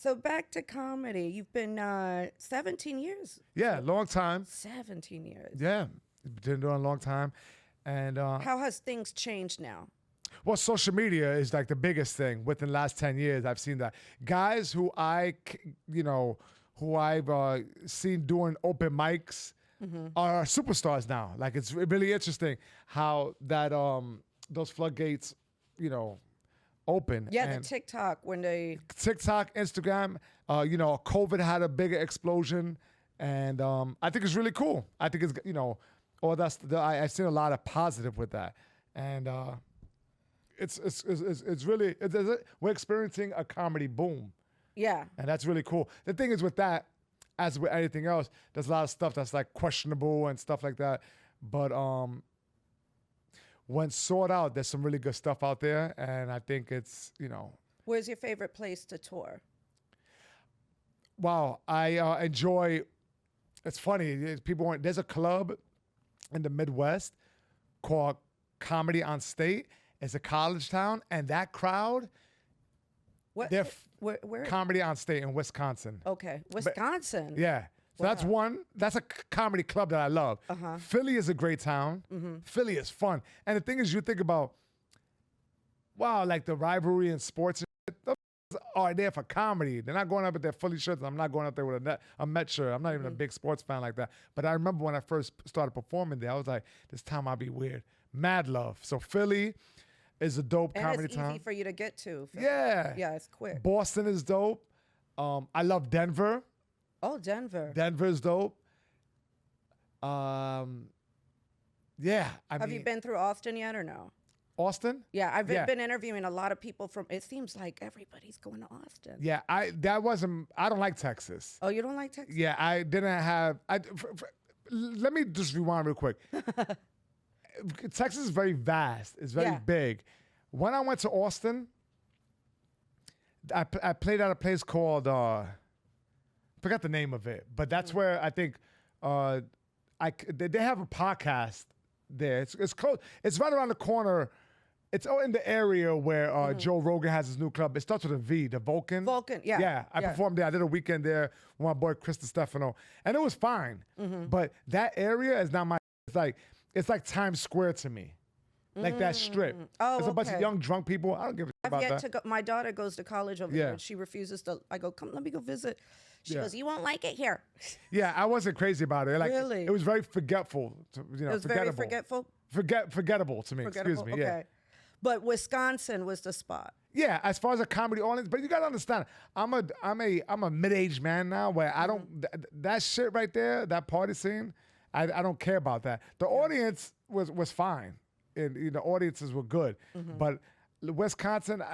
So back to comedy. You've been 17 years. Yeah, long time. 17 years. Yeah, been doing it a long time. And How has things changed now? well, social media is like the biggest thing within the last 10 years. I've seen that. Guys who who I've seen doing open mics are superstars now. Like, it's really interesting how that those floodgates, open. Yeah, And the TikTok when they. TikTok, Instagram, COVID had a bigger explosion. And I think it's really cool. I think it's, all that's, I've seen a lot of positive with that. And it's really, we're experiencing a comedy boom. Yeah. And that's really cool. The thing is with that, as with anything else, there's a lot of stuff that's like questionable and stuff like that. But when sought out, there's some really good stuff out there. And I think it's, Where's your favorite place to tour? wow, I enjoy, it's funny, there's a club in the Midwest called Comedy on State. It's a college town, and that crowd, What? they're Where? Comedy on State in Wisconsin. Okay, Wisconsin. Yeah. So that's one. That's a comedy club that I love. Philly is a great town. Philly is fun. And the thing is, you think about, wow, like the rivalry in sports and shit, those are there for comedy. They're not going up with their Philly shirts. I'm not going up there with a Met shirt. I'm not even a big sports fan like that. But I remember when I first started performing there, I was like, this time I'll be weird. Mad love. So Philly is a dope And comedy it's town. easy for you to get to. Yeah. Yeah, it's quick. Boston is dope. I love Denver. Oh, Denver. Denver's dope. Yeah. Have you been through Austin yet or no? Austin? Yeah, I've been interviewing a lot of people from. It seems like everybody's going to Austin. Yeah, I don't like Texas. Oh, you don't like Texas? Yeah, I didn't have. Let me just rewind real quick. Texas is very vast. It's very big. When I went to Austin, I played at a place called forgot the name of it, but that's where I think they have a podcast there. It's close. It's right around the corner. It's in the area where Joe Rogan has his new club. It starts with a V, the Vulcan. Vulcan, yeah. Yeah, I performed there. I did a weekend there with my boy Chris Stefano, and it was fine. But that area is not my. It's like Times Square to me, like that strip. Oh, There's a bunch of young drunk people. I don't give a shit I've about yet that. to go. My daughter goes to college over there, and she refuses to. I go, come, let me go visit. She goes, you won't like it here. Yeah, I wasn't crazy about it. Like, Really? It was very forgetful. It was very forgetful. Forgettable to me. Excuse me. Okay. Yeah. But Wisconsin was the spot. Yeah, as far as a comedy audience, but you gotta understand, I'm a mid-aged man now where I don't that shit right there, that party scene, I don't care about that. The audience was fine, and the audiences were good, but Wisconsin,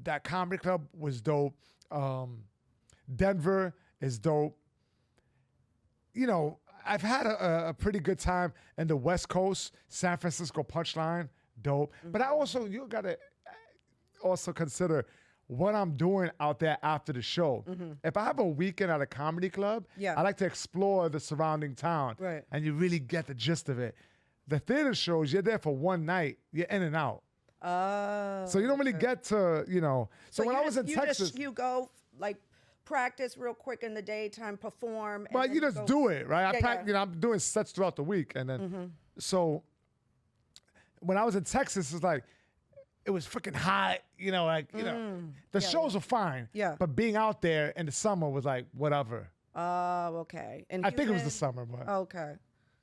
that comedy club was dope. Denver is dope. I've had a pretty good time in the West Coast, San Francisco Punchline, dope. But you gotta also consider what I'm doing out there after the show. If I have a weekend at a comedy club, I like to explore the surrounding town, right? And you really get the gist of it. The theater shows, you're there for one night, you're in and out. Oh. So you don't really get to, So when I was in Texas, you go like practice real quick in the daytime, perform. Well, you just do it, right? I'm doing sets throughout the week, and then so when I was in Texas, it's like it was freaking hot, the shows are fine, but being out there in the summer was like whatever. Oh, okay. And I think it was the summer, but okay,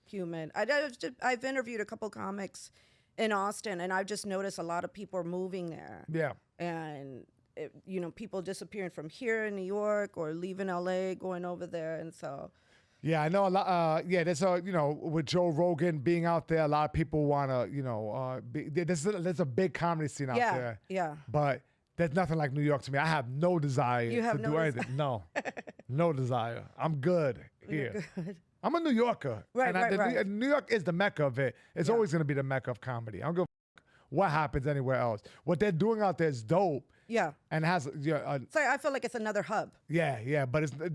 humid. I've interviewed a couple comics in Austin, and I've just noticed a lot of people are moving there. Yeah, and people disappearing from here in New York or leaving LA, going over there, and so. Yeah, I know a lot. There's with Joe Rogan being out there, a lot of people want to, there's a big comedy scene out there. Yeah. But there's nothing like New York to me. I have no desire to do anything. No, no desire. I'm good here. Good. I'm a New Yorker. Right, right. New York is the mecca of it. It's always going to be the mecca of comedy. I don't give a fuck what happens anywhere else. What they're doing out there is dope. Yeah. And has so I feel like it's another hub. Yeah, but it's like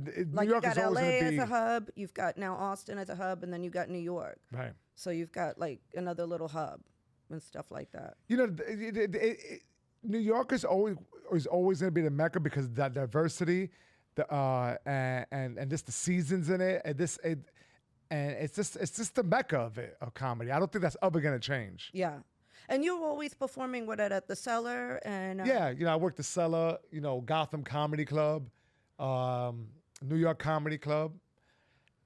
New York is always going to be. LA as a hub, you've got now Austin as a hub, and then you got New York. Right. So you've got like another little hub and stuff like that. New York is always going to be the mecca because of that diversity, and just the seasons in it, and it's just the mecca of comedy. I don't think that's ever going to change. Yeah. And you were always performing with it at the Cellar and Yeah, I worked the Cellar, Gotham Comedy Club, New York Comedy Club,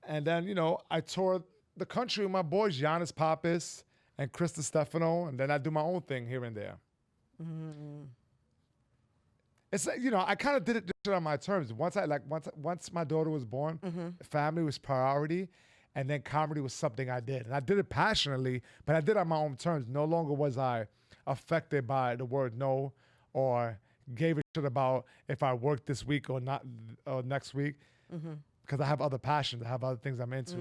and then I toured the country with my boys Giannis Pappas and Chris Stefano, and then I do my own thing here and there. Mm-hmm. It's I kind of did it on my terms. Once my daughter was born, family was priority, and then comedy was something I did, and I did it passionately, but I did it on my own terms. No longer was I affected by the word no, or gave a shit about if I worked this week or not, or next week, because I have other passions, I have other things I'm into.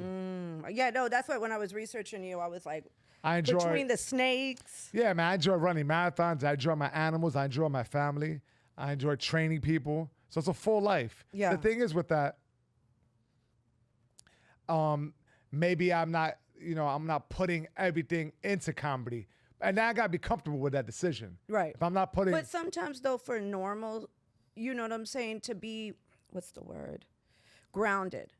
Yeah, no, that's why when I was researching you, I was like, I enjoy between the snakes. Yeah, man, I enjoy running marathons. I enjoy my animals. I enjoy my family. I enjoy training people. So it's a full life. Yeah. The thing is with that, maybe I'm not putting everything into comedy. And now I gotta be comfortable with that decision. Right. If I'm not putting. But sometimes though, for normal, you know what I'm saying, to be, what's the word? Grounded.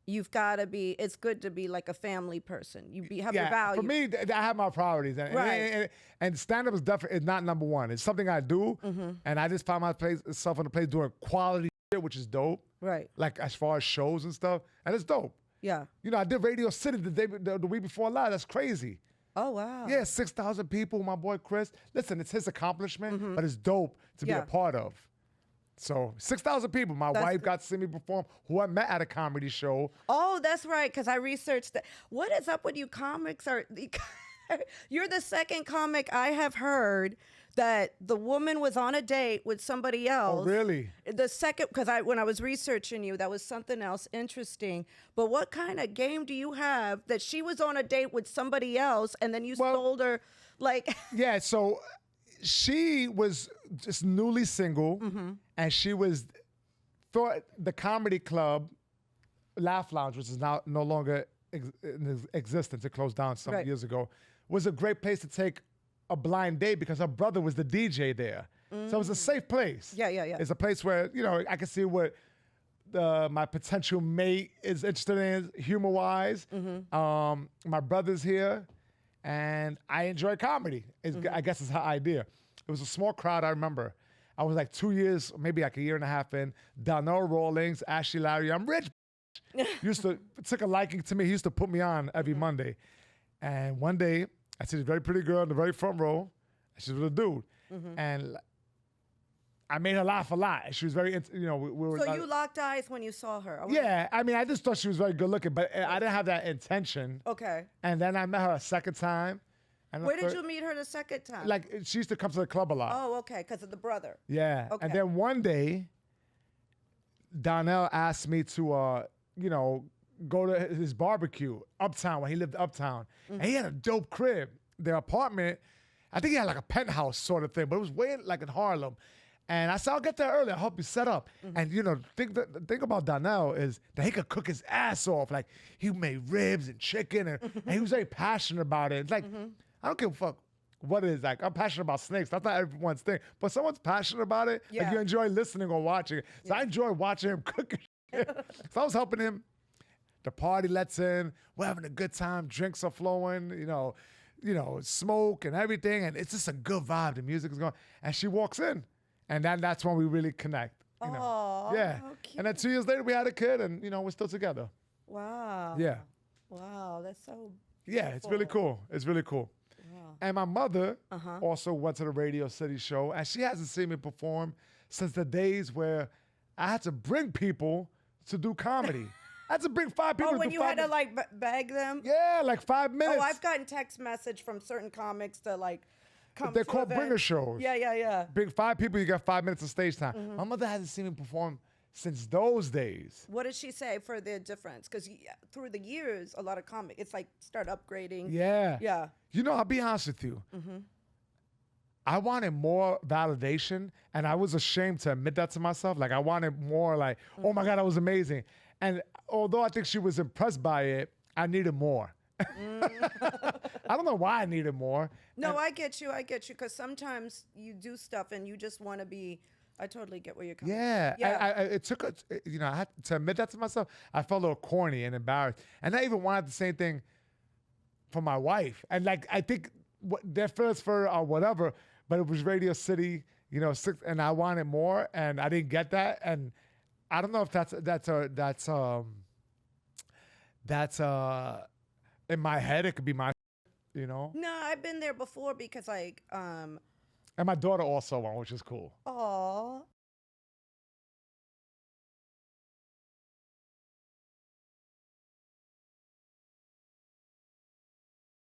You've got to be, it's good to be like a family person. Have your values. For me, I have my priorities. And stand-up is definitely not number one. It's something I do, and I just found myself in a place doing quality shit, which is dope. Right. Like as far as shows and stuff, and it's dope. Yeah. I did Radio City the week before last. That's crazy. Oh, wow. Yeah, 6,000 people, my boy Chris. Listen, it's his accomplishment, but it's dope to be a part of. So 6,000 people. My wife got to see me perform, who I met at a comedy show. Oh, that's right, because I researched that. What is up with you comics? You're the second comic I have heard that the woman was on a date with somebody else. Oh, really? The second, because when I was researching you, that was something else interesting. But what kind of game do you have that she was on a date with somebody else and then you sold her, like? Yeah, so she was just newly single, and she thought the comedy club, Laugh Lounge, which is now no longer in existence, it closed down some years ago, was a great place to take a blind date because her brother was the DJ there. So it was a safe place. Yeah. It's a place where, I can see what my potential mate is interested in humor-wise. My brother's here, and I enjoy comedy. I guess it's her idea. It was a small crowd, I remember. I was like 2 years, maybe like a year and a half in. Donnell Rawlings, Ashley Larry, I'm rich. Took a liking to me. He used to put me on every Monday. And one day, I see this very pretty girl in the very front row. She was a dude. And I made her laugh a lot. She was very, we were. So you locked eyes when you saw her? Yeah, I mean, I just thought she was very good looking, but I didn't have that intention. Okay. And then I met her a second time. And where did you meet her the second time? Like, she used to come to the club a lot. Oh, okay, because of the brother. Yeah. Okay. And then one day, Donnell asked me to, go to his barbecue uptown when he lived uptown. And he had a dope crib. Their apartment, I think he had like a penthouse sort of thing, but it was way like in Harlem. And I said, I'll get there early. I'll help you set up. And, the thing about Donnell is that he could cook his ass off. Like, he made ribs and chicken, and he was very passionate about it. It's like, I don't give a fuck what it is. Like, I'm passionate about snakes. That's not everyone's thing. But someone's passionate about it, like, you enjoy listening or watching it. So I enjoy watching him cook. So I was helping him. The party lets in. We're having a good time. Drinks are flowing, smoke and everything. And it's just a good vibe. The music is going. And she walks in. And that's when we really connect. Oh, yeah. cute. And then 2 years later, we had a kid, and we're still together. Wow. Yeah. Wow, that's so. Yeah, it's really cool. It's really cool. Wow. And my mother also went to the Radio City show, and she hasn't seen me perform since the days where I had to bring people to do comedy. I had to bring 5 people. Oh, when you had to like beg them. Yeah, like 5 minutes. Oh, I've gotten text message from certain comics to like. They're called bringer shows. Yeah. Bring 5 people, you got 5 minutes of stage time. My mother hasn't seen me perform since those days. What did she say for the difference? Because through the years, a lot of comics, it's like start upgrading. Yeah. Yeah. I'll be honest with you. I wanted more validation, and I was ashamed to admit that to myself. Like, I wanted more like, oh my God, that was amazing. And although I think she was impressed by it, I needed more. I don't know why I needed more. No, And- I get you. Because sometimes you do stuff and you just want to be. I totally get where you're coming Yeah, from. Yeah. it took I had to admit that to myself. I felt a little corny and embarrassed, and I even wanted the same thing for my wife. And like I think their first for whatever, but it was Radio City, and I wanted more, and I didn't get that, and I don't know if that's in my head. It could be No, I've been there before because like and my daughter also won, which is cool. oh,